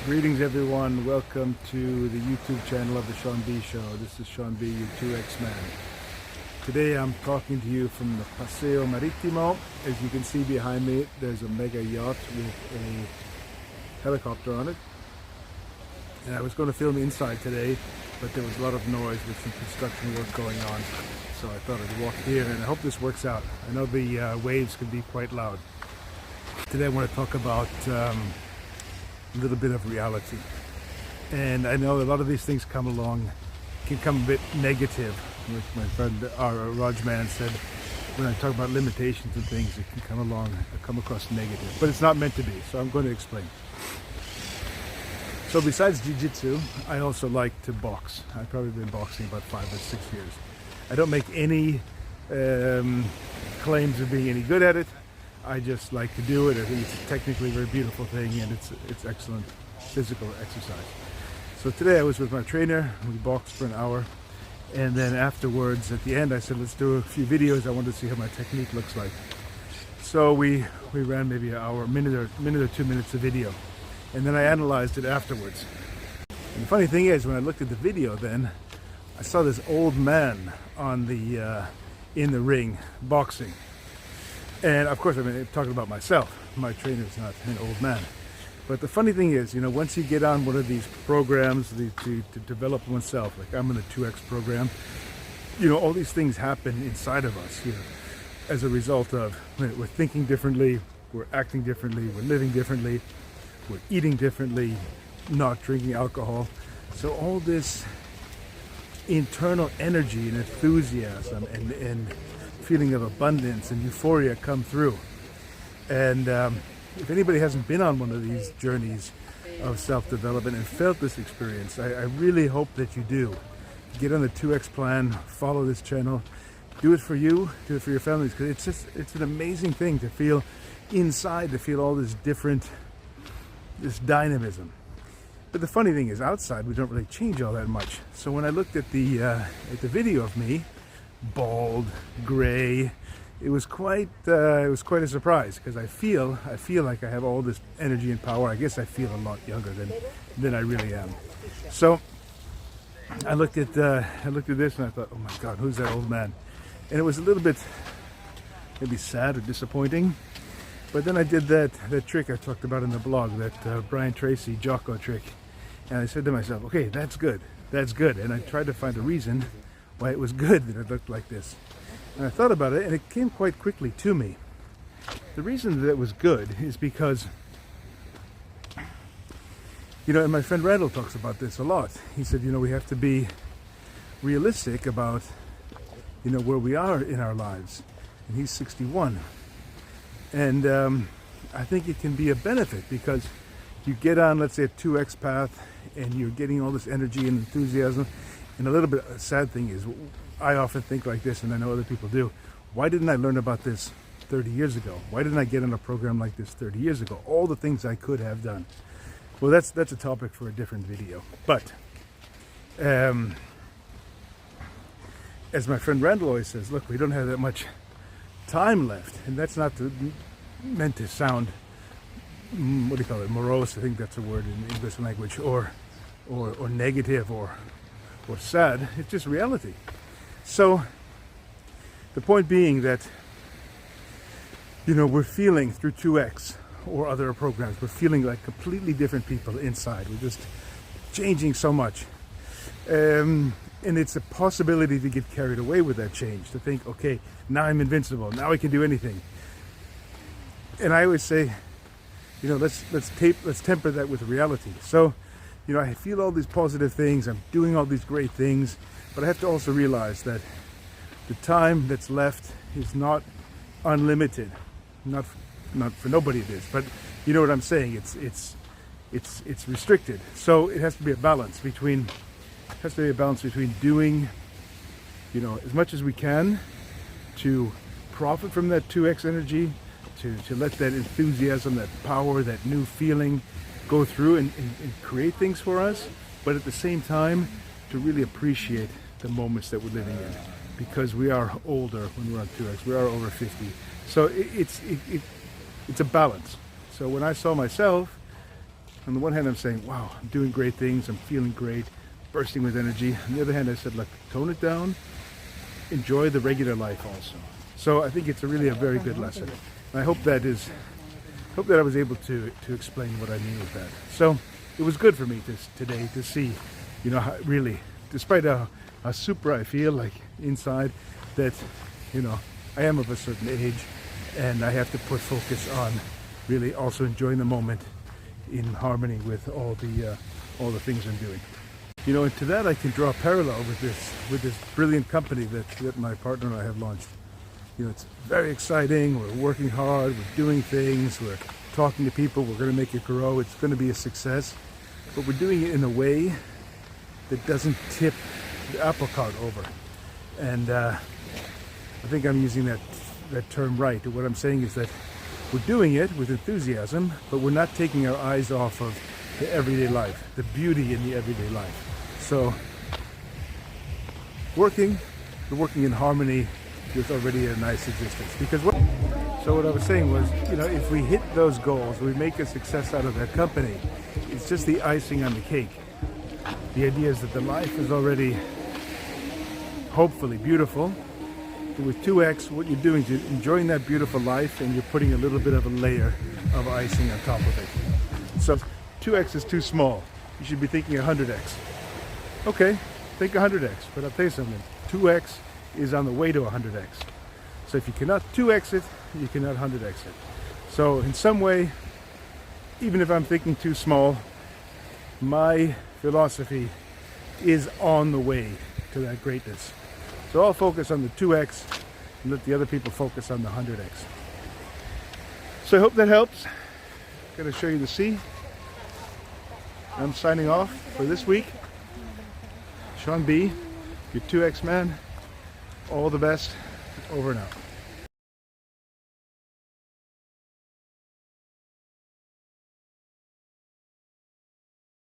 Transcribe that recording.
Greetings everyone, welcome to the YouTube channel of the Sean B Show. This is Sean B, your 2X man. Today I'm talking to you from the Paseo Maritimo. As you can see behind me, there's a mega yacht with a helicopter on it. And I was going to film inside today, but there was a lot of noise with some construction work going on. So I thought I'd walk here, and I hope this works out. I know the waves can be quite loud. Today I want to talk about a little bit of reality. And I know a lot of these things can come a bit negative. Like my friend Rajman said, when I talk about limitations and things, it can come across negative. But it's not meant to be, so I'm going to explain. So besides jiu-jitsu, I also like to box. I've probably been boxing about 5 or 6 years. I don't make any claims of being any good at it. I just like to do it. I think it's technically a very beautiful thing, and it's excellent physical exercise. So today I was with my trainer. We boxed for an hour, and then afterwards, at the end, I said, let's do a few videos. I wanted to see how my technique looks like. So we ran maybe an hour, minute or 2 minutes of video, and then I analyzed it afterwards. And the funny thing is, when I looked at the video, then I saw this old man on the in the ring boxing. And of course, I'm talking about myself. My trainer's not an old man. But the funny thing is, once you get on one of these programs to develop oneself, like I'm in the 2X program, all these things happen inside of us, as a result of we're thinking differently, we're acting differently, we're living differently, we're eating differently, not drinking alcohol. So all this internal energy and enthusiasm and feeling of abundance and euphoria come through. And if anybody hasn't been on one of these journeys of self-development and felt this experience, I really hope that you do. Get on the 2X plan, follow this channel, do it for you, do it for your families, because it's an amazing thing to feel inside, to feel all this dynamism. But the funny thing is, outside we don't really change all that much. So when I looked at the video of me, bald, gray, it was quite a surprise, because I feel like I have all this energy and power. I guess I feel a lot younger than I really am. So I looked at this and I thought, oh my God, who's that old man? And it was a little bit maybe sad or disappointing. But then I did that trick I talked about in the blog, that Brian Tracy Jocko trick, and I said to myself, okay, that's good, and I tried to find a reason why it was good that it looked like this. And I thought about it, and it came quite quickly to me. The reason that it was good is because, and my friend Randall talks about this a lot. He said, we have to be realistic about, where we are in our lives. And he's 61. And I think it can be a benefit, because you get on, let's say, a 2X path, and you're getting all this energy and enthusiasm. And a little bit of a sad thing is, I often think like this, and I know other people do. Why didn't I learn about this 30 years ago? Why didn't I get on a program like this 30 years ago? All the things I could have done. Well, that's a topic for a different video. But as my friend Randall always says, look, we don't have that much time left, and that's not meant to sound, what do you call it, morose? I think that's a word in English language, or negative, or sad. It's just reality. So the point being that we're feeling through 2X or other programs, we're feeling like completely different people inside. We're just changing so much, and it's a possibility to get carried away with that change, to think, okay, now I'm invincible, now I can do anything. And I always say, let's temper that with reality. So I feel all these positive things, I'm doing all these great things, but I have to also realize that the time that's left is not unlimited. Not for nobody it is, but you know what I'm saying, it's restricted. So it has to be a balance between doing, as much as we can to profit from that 2X energy, to let that enthusiasm, that power, that new feeling go through and create things for us, but at the same time to really appreciate the moments that we're living in, because we are older when we're on 2X. We are over 50. So it's a balance. So when I saw myself, on the one hand I'm saying, wow, I'm doing great things, I'm feeling great, bursting with energy. On the other hand I said, look, tone it down, enjoy the regular life also. So I think it's really a very good lesson. And I hope that I was able to explain what I mean with that. So it was good for me today to see, you know, how really, despite how super I feel like inside, that, you know, I am of a certain age and I have to put focus on really also enjoying the moment in harmony with all the things I'm doing. You know, and to that I can draw a parallel with this brilliant company that my partner and I have launched. You know, it's very exciting, we're working hard, we're doing things, we're talking to people, we're going to make it grow, it's going to be a success, but we're doing it in a way that doesn't tip the apple cart over. And I think I'm using that term right. What I'm saying is that we're doing it with enthusiasm, but we're not taking our eyes off of the everyday life, the beauty in the everyday life. So we're working in harmony with already a nice existence. Because what I was saying was, you know, if we hit those goals, we make a success out of that company, it's just the icing on the cake. The idea is that the life is already hopefully beautiful. But with 2X, what you're doing is enjoying that beautiful life and you're putting a little bit of a layer of icing on top of it. So 2X is too small. You should be thinking 100X. Okay, think 100X, but I'll tell you something. 2X is on the way to 100X. So if you cannot 2X it, you cannot 100X it. So in some way, even if I'm thinking too small, my philosophy is on the way to that greatness. So I'll focus on the 2X and let the other people focus on the 100X. So I hope that helps. I'm going to show you the sea. I'm signing off for this week. Sean B, your 2X man. All the best. Over and out.